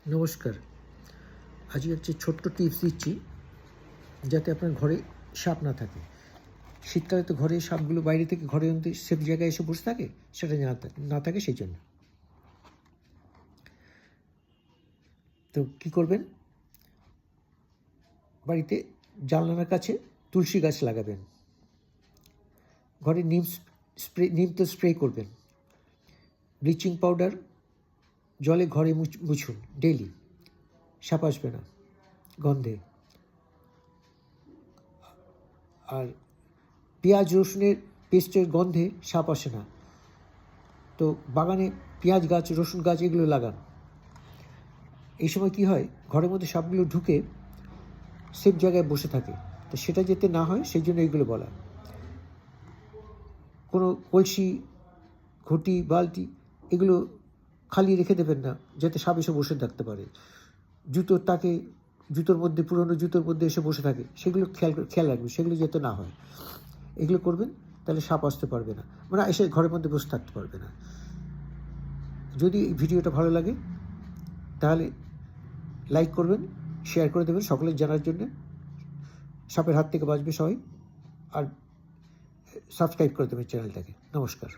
নমস্কার। আজকে একটা ছোট্ট টিপস দিচ্ছি যাতে আপনার ঘরে সাপ না থাকে। শীতকালে তো ঘরে সাপগুলো বাইরে থেকে ঘরের মধ্যে সেফ জায়গায় এসে বসে থাকে, সেটা না থাকে সেই জন্য। তো কী করবেন, বাড়িতে জানলার কাছে তুলসী গাছ লাগাবেন, ঘরে নিম তো স্প্রে করবেন, ব্লিচিং পাউডার জলে ঘরে মুছুন ডেইলি, সাপ আসবে না গন্ধে। আর পেঁয়াজ রসুনের পেস্টের গন্ধে সাপ আসে না। তো বাগানে পেঁয়াজ গাছ, রসুন গাছ এগুলো লাগান। এই সময় কী হয়, ঘরের মধ্যে সাপগুলো ঢুকে সেফ জায়গায় বসে থাকে, তো সেটা যাতে না হয় সেই জন্য এইগুলো বলা। কোনো কলসি, ঘটি, বালতি এগুলো খালি রেখে দেবেন না, যাতে সাপ এসে বসে থাকতে পারে। জুতোর মধ্যে, পুরনো জুতোর মধ্যে এসে বসে থাকে, সেগুলো খেয়াল রাখবেন, সেগুলো যাতে না হয়। এগুলো করবেন, তাহলে সাপ আসতে পারবে না, মানে এসে ঘরের মধ্যে বসে থাকতে পারবে না। যদি এই ভিডিওটা ভালো লাগে তাহলে লাইক করবেন, শেয়ার করে দেবেন সকলের জানার জন্যে। সাপের হাত থেকে বাঁচবে সবাই। আর সাবস্ক্রাইব করে দেবেন চ্যানেলটাকে। নমস্কার।